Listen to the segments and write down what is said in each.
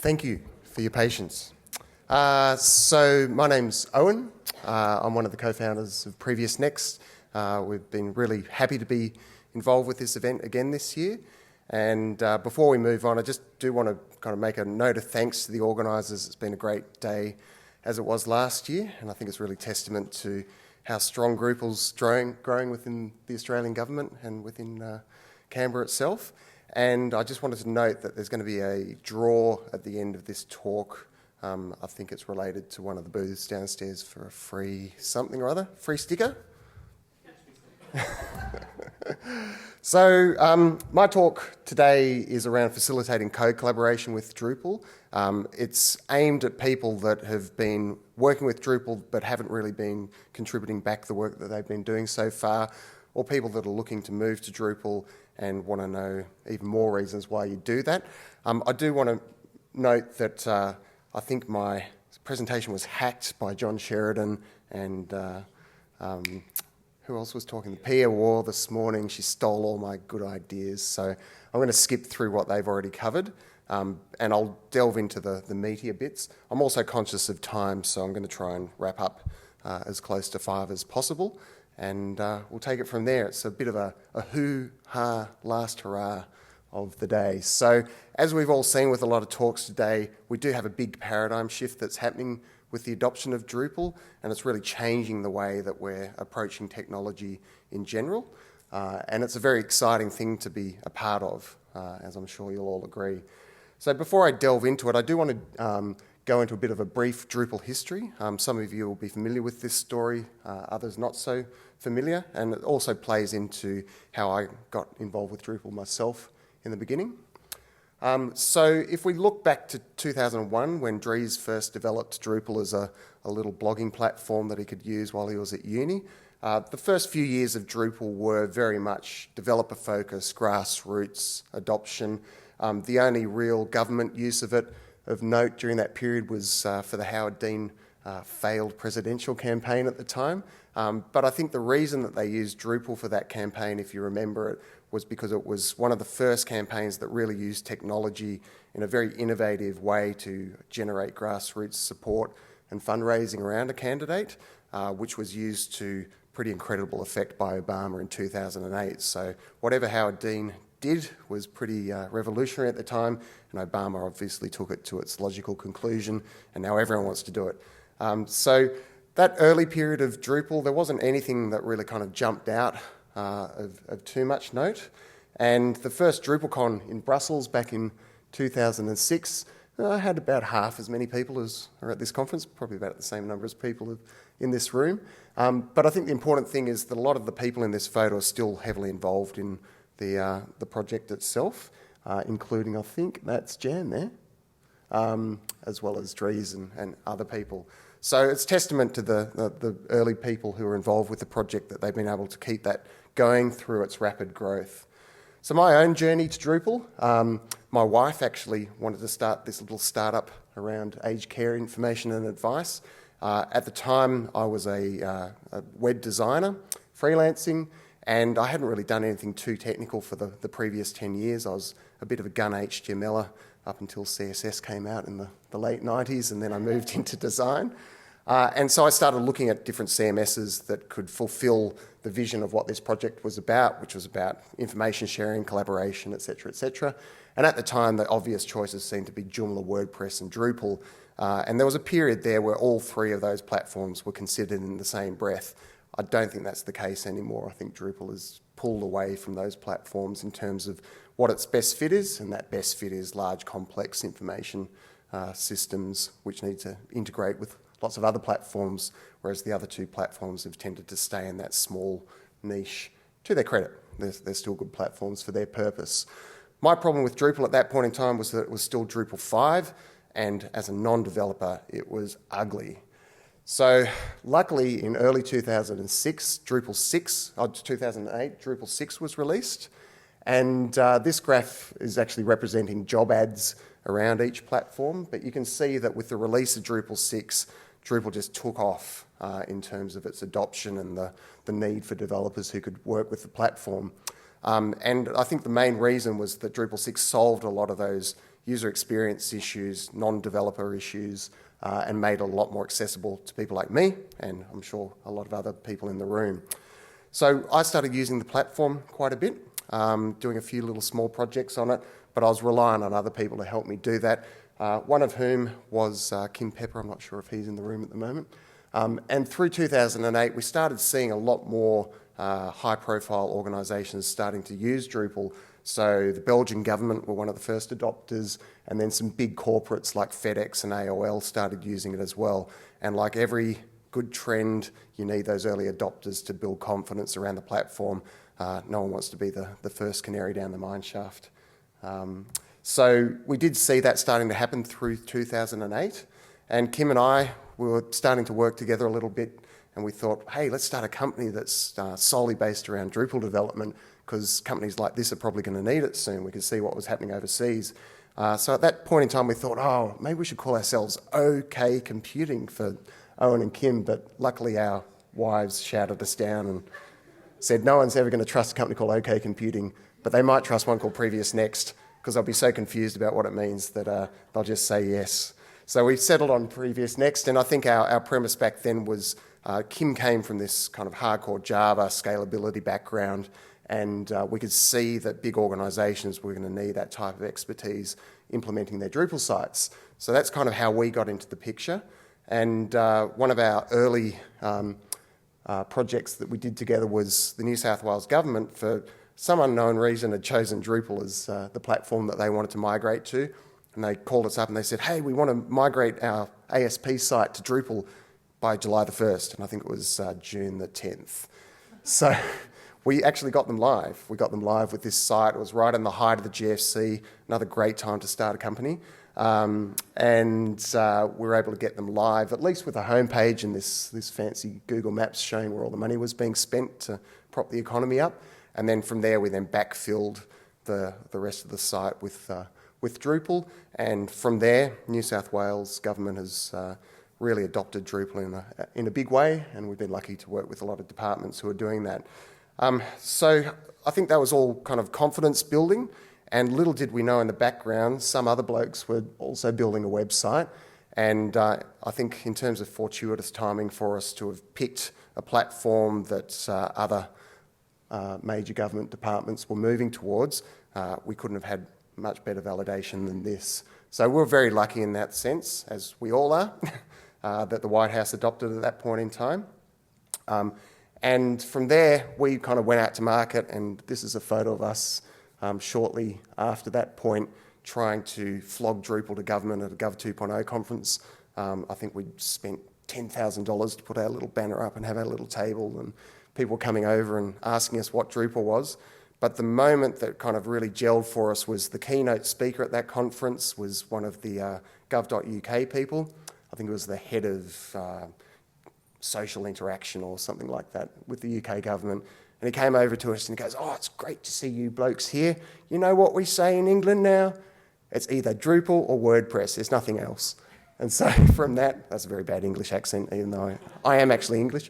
Thank you for your patience. So my name's Owen. I'm one of the co-founders of Previous Next. We've been really happy to be involved with this event again this year. And before we move on, I just do want to kind of make a note of thanks to the organisers. It's been a great day as it was last year, and I think it's really testament to how strong Drupal's growing within the Australian government and within Canberra itself. And I just wanted to note that there's going to be a draw at the end of this talk. I think it's related to one of the booths downstairs for a free something or other, free sticker. So my talk today is around facilitating code collaboration with Drupal. It's aimed at people that have been working with Drupal but haven't really been contributing back the work that they've been doing so far, or people that are looking to move to Drupal and want to know even more reasons why you do that. I do want to note that I think my presentation was hacked by John Sheridan and who else was talking? Pia War this morning. She stole all my good ideas. So I'm going to skip through what they've already covered and I'll delve into the meatier bits. I'm also conscious of time, so I'm going to try and wrap up as close to 5 as possible. And we'll take it from there. It's a bit of a hoo-ha, last hurrah of the day. So as we've all seen with a lot of talks today, we do have a big paradigm shift that's happening with the adoption of Drupal, and it's really changing the way that we're approaching technology in general. And it's a very exciting thing to be a part of, as I'm sure you'll all agree. So before I delve into it, I do want to go into a bit of a brief Drupal history. Some of you will be familiar with this story, others not so familiar, and it also plays into how I got involved with Drupal myself in the beginning. So if we look back to 2001, when Dries first developed Drupal as a little blogging platform that he could use while he was at uni, the first few years of Drupal were very much developer-focused, grassroots adoption. The only real government use of it of note during that period was for the Howard Dean failed presidential campaign at the time. But I think the reason that they used Drupal for that campaign, if you remember it, was because it was one of the first campaigns that really used technology in a very innovative way to generate grassroots support and fundraising around a candidate, which was used to pretty incredible effect by Obama in 2008. So whatever Howard Dean did was pretty revolutionary at the time, and Obama obviously took it to its logical conclusion, and now everyone wants to do it. So that early period of Drupal, there wasn't anything that really kind of jumped out of too much note. And the first DrupalCon in Brussels back in 2006 had about half as many people as are at this conference, probably about the same number as people in this room. But I think the important thing is that a lot of the people in this photo are still heavily involved in the project itself, including, I think, that's Jan there, as well as Dries and other people. So it's testament to the early people who were involved with the project that they've been able to keep that going through its rapid growth. So my own journey to Drupal, my wife actually wanted to start this little startup around aged care information and advice. At the time, I was a web designer, freelancing, and I hadn't really done anything too technical for the previous 10 years. I was a bit of a gun HTMLer up until CSS came out in the late 90s, and then I moved into design. And so I started looking at different CMSs that could fulfill the vision of what this project was about, which was about information sharing, collaboration, et cetera, et cetera. And at the time, the obvious choices seemed to be Joomla, WordPress, and Drupal. And there was a period there where all three of those platforms were considered in the same breath. I don't think that's the case anymore. I think Drupal has pulled away from those platforms in terms of what its best fit is, and that best fit is large, complex information systems which need to integrate with lots of other platforms, whereas the other two platforms have tended to stay in that small niche. To their credit, they're still good platforms for their purpose. My problem with Drupal at that point in time was that it was still Drupal 5, and as a non-developer, it was ugly. So luckily, in early 2006, 2008, Drupal 6 was released, and this graph is actually representing job ads around each platform, but you can see that with the release of Drupal 6, Drupal just took off in terms of its adoption and the need for developers who could work with the platform. And I think the main reason was that Drupal 6 solved a lot of those user experience issues, non-developer issues, and made it a lot more accessible to people like me, and I'm sure a lot of other people in the room. So I started using the platform quite a bit, doing a few little small projects on it, but I was relying on other people to help me do that, one of whom was Kim Pepper. I'm not sure if he's in the room at the moment. And through 2008, we started seeing a lot more high-profile organisations starting to use Drupal. So the Belgian government were one of the first adopters, and then some big corporates like FedEx and AOL started using it as well. And like every good trend, you need those early adopters to build confidence around the platform. No one wants to be the first canary down the mine shaft. So we did see that starting to happen through 2008, and Kim and I were starting to work together a little bit, and we thought, hey, let's start a company that's solely based around Drupal development, because companies like this are probably going to need it soon. We could see what was happening overseas. So at that point in time, we thought, oh, maybe we should call ourselves OK Computing for Owen and Kim, but luckily our wives shouted us down and said no one's ever going to trust a company called OK Computing, but they might trust one called Previous Next, because they'll be so confused about what it means that they'll just say yes. So we settled on Previous Next, and I think our premise back then was Kim came from this kind of hardcore Java scalability background, and we could see that big organisations were going to need that type of expertise implementing their Drupal sites. So that's kind of how we got into the picture. And one of our early projects that we did together was the New South Wales government, for some unknown reason, had chosen Drupal as the platform that they wanted to migrate to. And they called us up and they said, hey, we want to migrate our ASP site to Drupal by July the 1st. And I think it was June the 10th. So we actually got them live. We got them live with this site. It was right in the height of the GFC, another great time to start a company. And we were able to get them live, at least with a homepage and this fancy Google Maps showing where all the money was being spent to prop the economy up. And then from there, we then backfilled the rest of the site with Drupal. And from there, New South Wales government has really adopted Drupal in a big way, and we've been lucky to work with a lot of departments who are doing that. So I think that was all kind of confidence building. And little did we know in the background, some other blokes were also building a website. And I think in terms of fortuitous timing for us to have picked a platform that other major government departments were moving towards, we couldn't have had much better validation than this. So we're very lucky in that sense, as we all are, that the White House adopted at that point in time. And from there, we kind of went out to market, and this is a photo of us shortly after that point, trying to flog Drupal to government at a Gov 2.0 conference. I think we spent $10,000 to put our little banner up and have our little table, and people coming over and asking us what Drupal was. But the moment that kind of really gelled for us was the keynote speaker at that conference was one of the gov.uk people. I think it was the head of social interaction or something like that with the UK government. And he came over to us and he goes, oh, it's great to see you blokes here. You know what we say in England now? It's either Drupal or WordPress. There's nothing else. And so from that, that's a very bad English accent, even though I am actually English.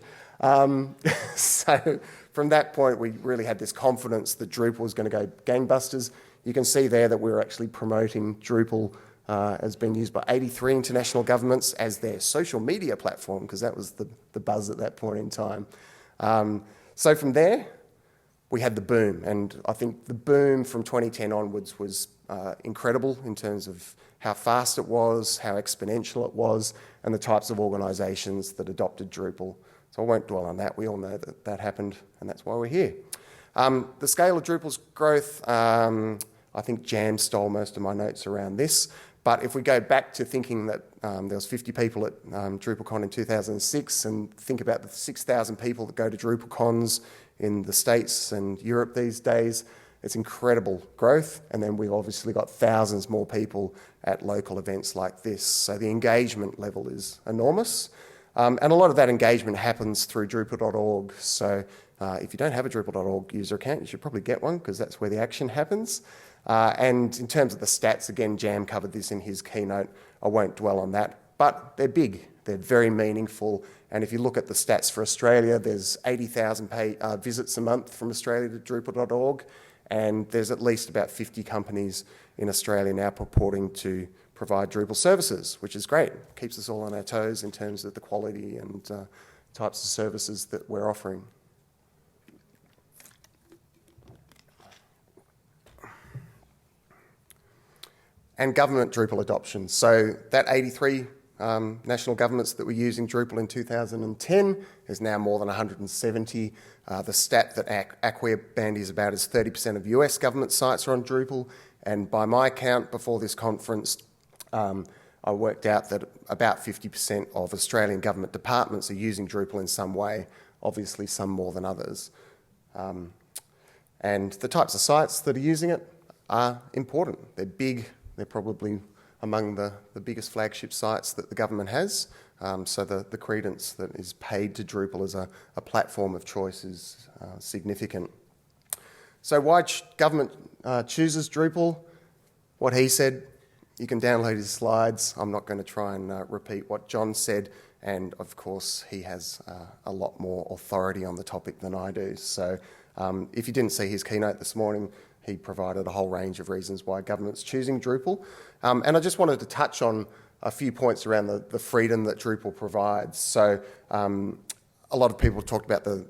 So from that point, we really had this confidence that Drupal was going to go gangbusters. You can see there that we were actually promoting Drupal as being used by 83 international governments as their social media platform, because that was the buzz at that point in time. So from there, we had the boom. And I think the boom from 2010 onwards was incredible in terms of how fast it was, how exponential it was, and the types of organisations that adopted Drupal. So I won't dwell on that. We all know that that happened, and that's why we're here. The scale of Drupal's growth, I think Jam stole most of my notes around this. But if we go back to thinking that there was 50 people at DrupalCon in 2006, and think about the 6,000 people that go to DrupalCons in the States and Europe these days, it's incredible growth. And then we've obviously got thousands more people at local events like this. So the engagement level is enormous. And a lot of that engagement happens through Drupal.org. So if you don't have a Drupal.org user account, you should probably get one, because that's where the action happens. And in terms of the stats, again, Jam covered this in his keynote. I won't dwell on that. But they're big. They're very meaningful. And if you look at the stats for Australia, there's 80,000 visits a month from Australia to Drupal.org. And there's at least about 50 companies in Australia now purporting to provide Drupal services, which is great. Keeps us all on our toes in terms of the quality and types of services that we're offering. And government Drupal adoption. So that 83 national governments that were using Drupal in 2010 is now more than 170. The stat that Acquia bandies about is 30% of US government sites are on Drupal. And by my count before this conference, I worked out that about 50% of Australian government departments are using Drupal in some way, obviously some more than others. And the types of sites that are using it are important. They're big. They're probably among the biggest flagship sites that the government has. So the credence that is paid to Drupal as a platform of choice is significant. So why government chooses Drupal? What he said, you can download his slides. I'm not going to try and repeat what John said. And of course, he has a lot more authority on the topic than I do. So if you didn't see his keynote this morning, he provided a whole range of reasons why government's choosing Drupal. And I just wanted to touch on a few points around the freedom that Drupal provides. So a lot of people talked about the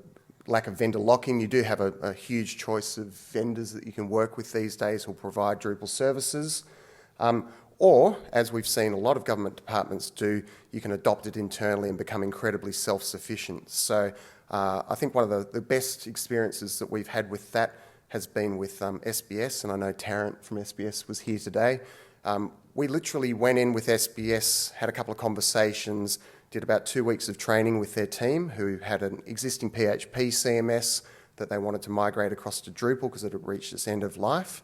lack of vendor lock-in. You do have a huge choice of vendors that you can work with these days who will provide Drupal services. Or, as we've seen a lot of government departments do, you can adopt it internally and become incredibly self-sufficient. So I think one of the best experiences that we've had with that has been with SBS, and I know Tarrant from SBS was here today. We literally went in with SBS, had a couple of conversations, did about 2 weeks of training with their team who had an existing PHP CMS that they wanted to migrate across to Drupal because it had reached its end of life.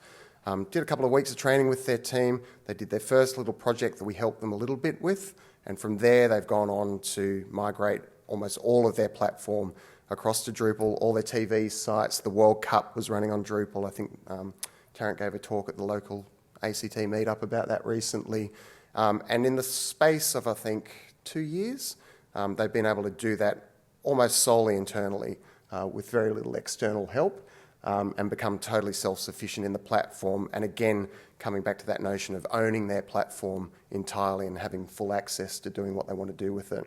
Did a couple of weeks of training with their team. They did their first little project that we helped them a little bit with, and from there they've gone on to migrate almost all of their platform across to Drupal, all their TV sites. The World Cup was running on Drupal. I think Tarrant gave a talk at the local ACT meetup about that recently. And in the space of, I think, 2 years, they've been able to do that almost solely internally with very little external help and become totally self-sufficient in the platform. And again, coming back to that notion of owning their platform entirely and having full access to doing what they want to do with it.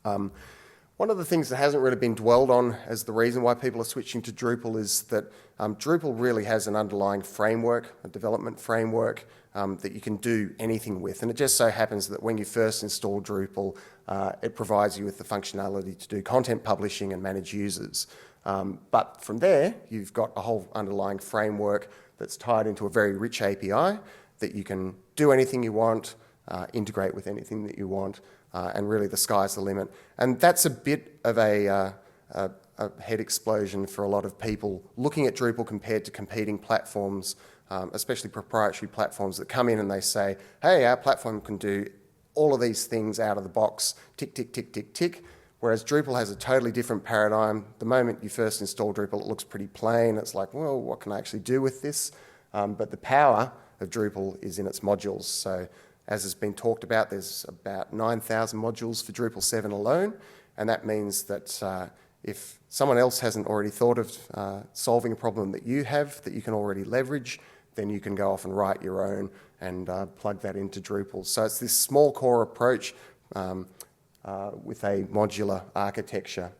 One of the things that hasn't really been dwelled on as the reason why people are switching to Drupal is that Drupal really has an underlying framework, a development framework that you can do anything with. And it just so happens that when you first install Drupal, it provides you with the functionality to do content publishing and manage users. But from there, you've got a whole underlying framework that's tied into a very rich API that you can do anything you want, integrate with anything that you want, and really the sky's the limit. And that's a bit of a head explosion for a lot of people looking at Drupal compared to competing platforms, especially proprietary platforms that come in and they say, hey, our platform can do all of these things out of the box, tick, tick, tick, tick, tick. Whereas Drupal has a totally different paradigm. The moment you first install Drupal, it looks pretty plain. It's like, well, what can I actually do with this? But the power of Drupal is in its modules. So as has been talked about, there's about 9,000 modules for Drupal 7 alone. And that means that if someone else hasn't already thought of solving a problem that you have that you can already leverage, then you can go off and write your own and plug that into Drupal. So it's this small core approach with a modular architecture.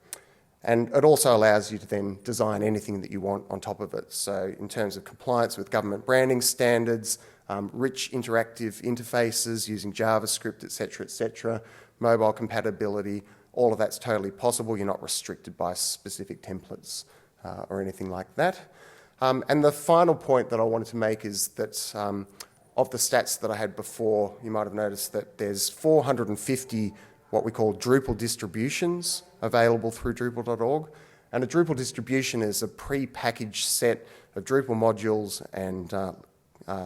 And it also allows you to then design anything that you want on top of it. So in terms of compliance with government branding standards, rich interactive interfaces using JavaScript, et cetera, mobile compatibility, all of that's totally possible. You're not restricted by specific templates or anything like that. And the final point that I wanted to make is that of the stats that I had before, you might have noticed that there's 450 what we call Drupal distributions available through Drupal.org. And a Drupal distribution is a pre-packaged set of Drupal modules and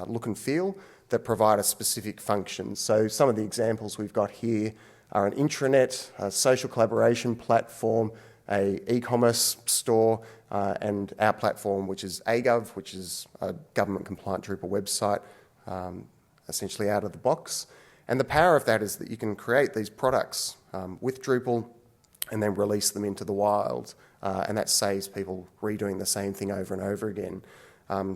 look and feel that provide a specific function. So some of the examples we've got here are an intranet, a social collaboration platform, a e-commerce store, and our platform, which is AGov, which is a government-compliant Drupal website, essentially out of the box. And the power of that is that you can create these products with Drupal and then release them into the wild. And that saves people redoing the same thing over and over again.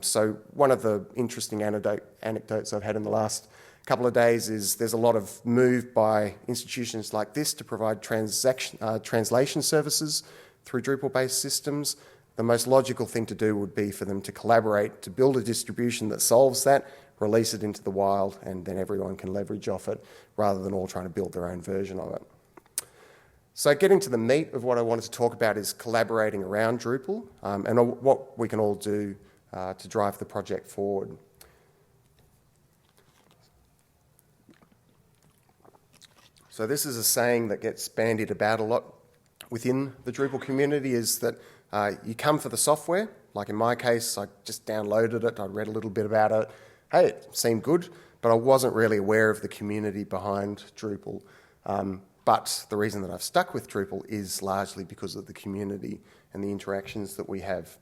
So one of the interesting anecdotes I've had in the last couple of days is there's a lot of move by institutions like this to provide translation services through Drupal-based systems. The most logical thing to do would be for them to collaborate to build a distribution that solves that, release it into the wild, and then everyone can leverage off it rather than all trying to build their own version of it. So getting to the meat of what I wanted to talk about is collaborating around Drupal and what we can all do to drive the project forward. So this is a saying that gets bandied about a lot within the Drupal community, is that you come for the software. Like in my case, I just downloaded it, I read a little bit about it. Hey, it seemed good, but I wasn't really aware of the community behind Drupal. But the reason that I've stuck with Drupal is largely because of the community and the interactions that we have.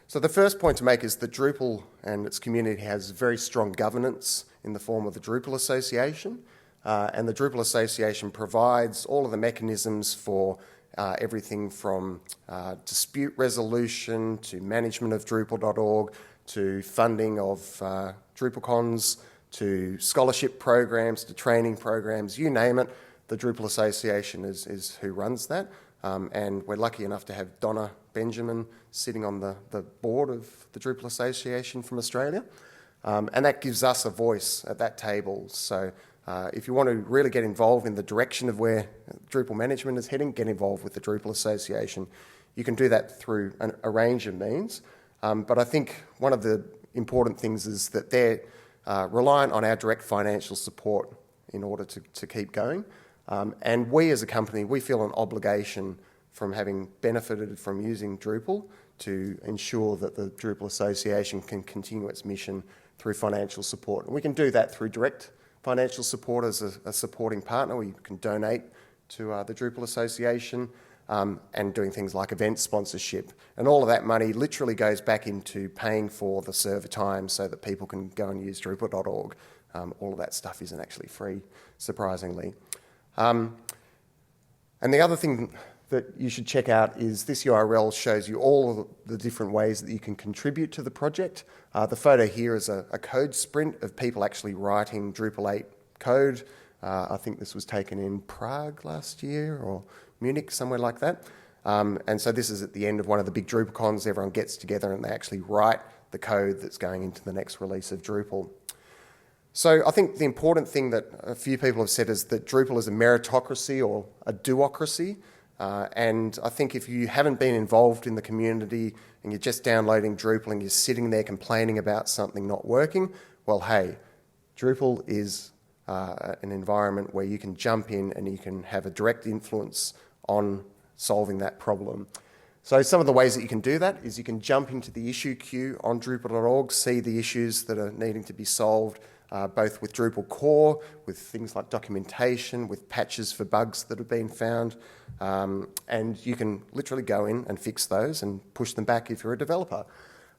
So the first point to make is that Drupal and its community has very strong governance in the form of the Drupal Association. And the Drupal Association provides all of the mechanisms for everything from dispute resolution to management of Drupal.org to funding of DrupalCons to scholarship programs to training programs, you name it. The Drupal Association is who runs that. And we're lucky enough to have Donna Benjamin sitting on the board of the Drupal Association from Australia. And that gives us a voice at that table. So if you want to really get involved in the direction of where Drupal management is heading, get involved with the Drupal Association. You can do that through a range of means. But I think one of the important things is that they're reliant on our direct financial support in order to keep going. And we as a company, we feel an obligation from having benefited from using Drupal to ensure that the Drupal Association can continue its mission through financial support. And we can do that through direct financial support as a supporting partner, where you can donate to the Drupal Association and doing things like event sponsorship. And all of that money literally goes back into paying for the server time so that people can go and use Drupal.org. All of that stuff isn't actually free, surprisingly. And the other thing that you should check out is this URL shows you all of the different ways that you can contribute to the project. The photo here is a code sprint of people actually writing Drupal 8 code. I think this was taken in Prague last year or Munich, somewhere like that. And so this is at the end of one of the big DrupalCons. Everyone gets together and they actually write the code that's going into the next release of Drupal. So I think the important thing that a few people have said is that Drupal is a meritocracy or a doocracy. And I think if you haven't been involved in the community and you're just downloading Drupal and you're sitting there complaining about something not working, well, hey, Drupal is an environment where you can jump in and you can have a direct influence on solving that problem. So some of the ways that you can do that is you can jump into the issue queue on Drupal.org, see the issues that are needing to be solved, both with Drupal core, with things like documentation, with patches for bugs that have been found, and you can literally go in and fix those and push them back if you're a developer.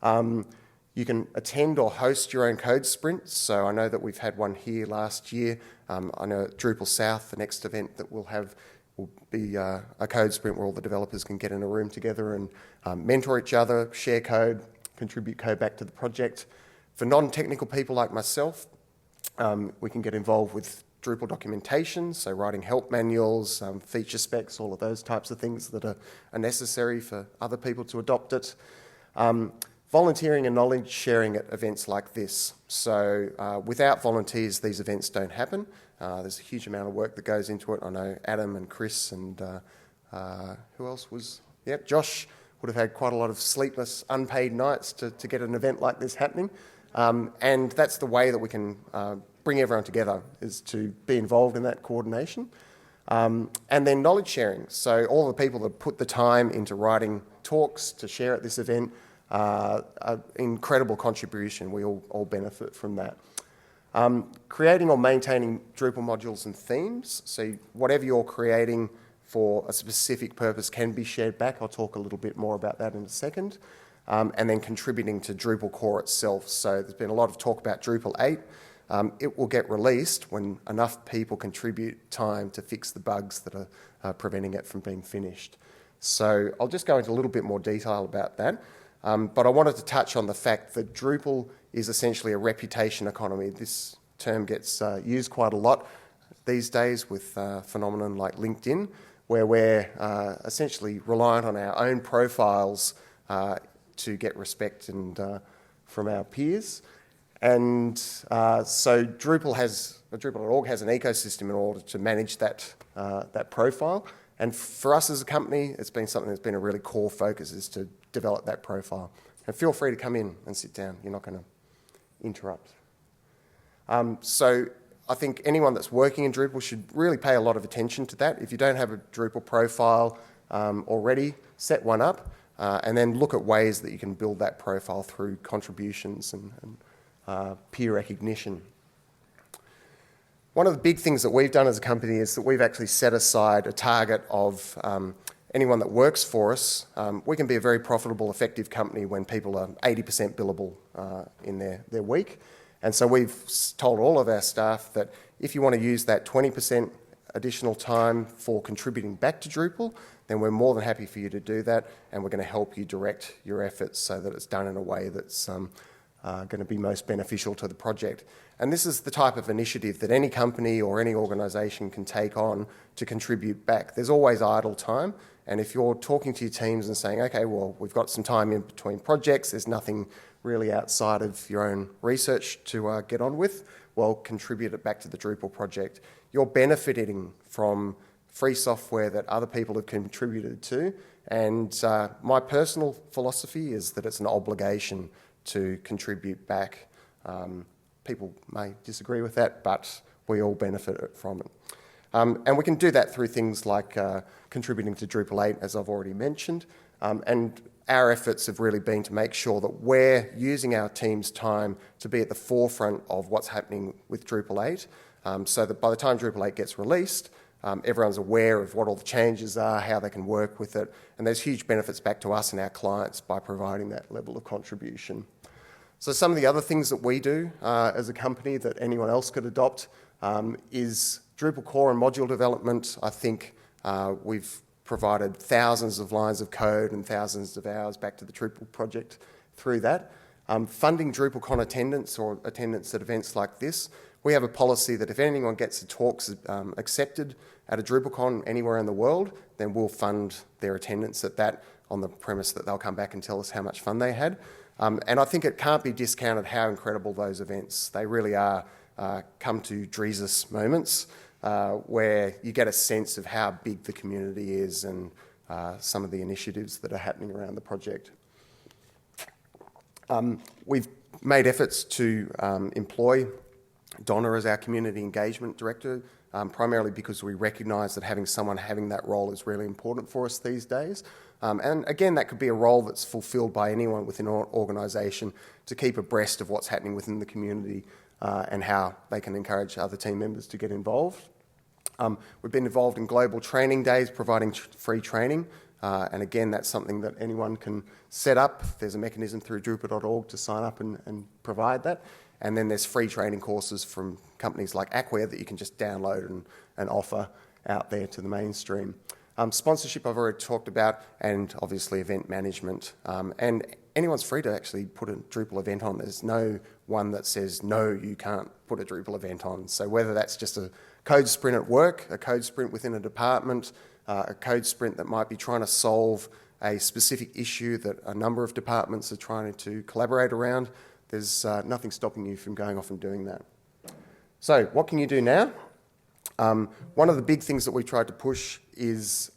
You can attend or host your own code sprints. So I know that we've had one here last year. I know at Drupal South, the next event that we'll have will be a code sprint where all the developers can get in a room together and mentor each other, share code, contribute code back to the project. For non-technical people like myself, we can get involved with Drupal documentation, so writing help manuals, feature specs, all of those types of things that are necessary for other people to adopt it. Volunteering and knowledge sharing at events like this. So without volunteers, these events don't happen. There's a huge amount of work that goes into it. I know Adam and Chris and who else was... Yep, Josh would have had quite a lot of sleepless, unpaid nights to get an event like this happening. And that's the way that we can bring everyone together, is to be involved in that coordination. And then knowledge sharing. So all the people that put the time into writing talks to share at this event, incredible contribution. We all benefit from that. Creating or maintaining Drupal modules and themes. So whatever you're creating for a specific purpose can be shared back. I'll talk a little bit more about that in a second. And then contributing to Drupal core itself. So there's been a lot of talk about Drupal 8. It will get released when enough people contribute time to fix the bugs that are preventing it from being finished. So I'll just go into a little bit more detail about that. But I wanted to touch on the fact that Drupal is essentially a reputation economy. This term gets used quite a lot these days with phenomenon like LinkedIn, where we're essentially reliant on our own profiles to get respect and from our peers. And so Drupal.org has an ecosystem in order to manage that profile. And for us as a company, it's been something that's been a really core focus, is to develop that profile. And feel free to come in and sit down. You're not going to interrupt. So I think anyone that's working in Drupal should really pay a lot of attention to that. If you don't have a Drupal profile already, set one up and then look at ways that you can build that profile through contributions and peer recognition. One of the big things that we've done as a company is that we've actually set aside a target of anyone that works for us. We can be a very profitable, effective company when people are 80% billable in their week. And so we've told all of our staff that if you want to use that 20% additional time for contributing back to Drupal, then we're more than happy for you to do that, and we're going to help you direct your efforts so that it's done in a way that's going to be most beneficial to the project. And this is the type of initiative that any company or any organisation can take on to contribute back. There's always idle time, and if you're talking to your teams and saying, okay, well, we've got some time in between projects, there's nothing really outside of your own research to get on with, well, contribute it back to the Drupal project. You're benefiting from free software that other people have contributed to, and my personal philosophy is that it's an obligation to contribute back. People may disagree with that, but we all benefit from it. And we can do that through things like contributing to Drupal 8, as I've already mentioned. And our efforts have really been to make sure that we're using our team's time to be at the forefront of what's happening with Drupal 8, so that by the time Drupal 8 gets released, everyone's aware of what all the changes are, how they can work with it, and there's huge benefits back to us and our clients by providing that level of contribution. So some of the other things that we do as a company that anyone else could adopt is Drupal core and module development. I think we've provided thousands of lines of code and thousands of hours back to the Drupal project through that. Funding DrupalCon attendance or attendance at events like this. We have a policy that if anyone gets the talks accepted at a DrupalCon anywhere in the world, then we'll fund their attendance at that on the premise that they'll come back and tell us how much fun they had. And I think it can't be discounted how incredible those events, they really are come to Jesus moments where you get a sense of how big the community is and some of the initiatives that are happening around the project. We've made efforts to employ Donna as our Community Engagement Director, primarily because we recognise that having someone having that role is really important for us these days. And again, that could be a role that's fulfilled by anyone within an organisation to keep abreast of what's happening within the community and how they can encourage other team members to get involved. We've been involved in global training days, providing free training. And again, that's something that anyone can set up. There's a mechanism through Drupal.org to sign up and provide that. And then there's free training courses from companies like Acquia that you can just download and offer out there to the mainstream. Sponsorship I've already talked about, and obviously event management. And anyone's free to actually put a Drupal event on. There's no one that says, no, you can't put a Drupal event on. So whether that's just a code sprint at work, a code sprint within a department, a code sprint that might be trying to solve a specific issue that a number of departments are trying to collaborate around, there's nothing stopping you from going off and doing that. So what can you do now? One of the big things that we tried to push is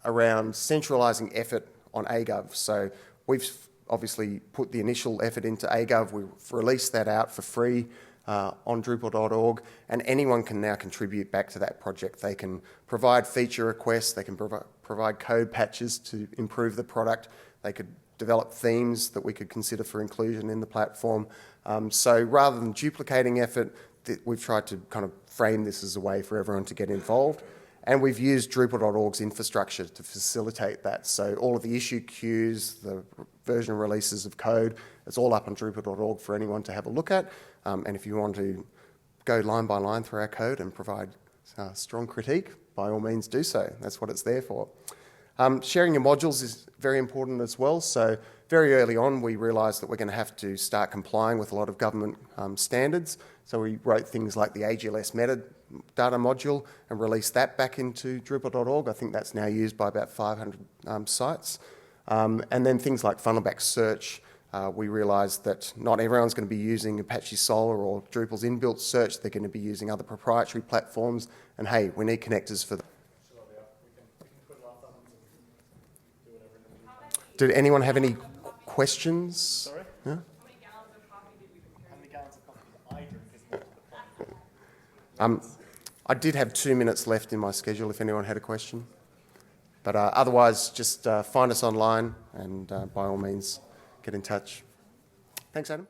around centralising effort on AGov. So we've obviously put the initial effort into AGov. We've released that out for free on Drupal.org, and anyone can now contribute back to that project. They can provide feature requests, they can provide code patches to improve the product, they could develop themes that we could consider for inclusion in the platform. So rather than duplicating effort, we've tried to kind of frame this as a way for everyone to get involved. And we've used Drupal.org's infrastructure to facilitate that. So all of the issue queues, the version releases of code, it's all up on Drupal.org for anyone to have a look at. And if you want to go line by line through our code and provide strong critique, by all means do so. That's what it's there for. Sharing your modules is very important as well. So very early on, we realised that we're going to have to start complying with a lot of government standards. So we wrote things like the AGLS metadata module and released that back into Drupal.org. I think that's now used by about 500 sites. And then things like funnel-back search. We realised that not everyone's going to be using Apache Solr or Drupal's inbuilt search. They're going to be using other proprietary platforms. And hey, we need connectors for that. Did anyone have any questions? Sorry? Yeah? How many gallons of coffee did I drink? I did have 2 minutes left in my schedule if anyone had a question. But otherwise, just find us online and by all means, get in touch. Thanks, Adam.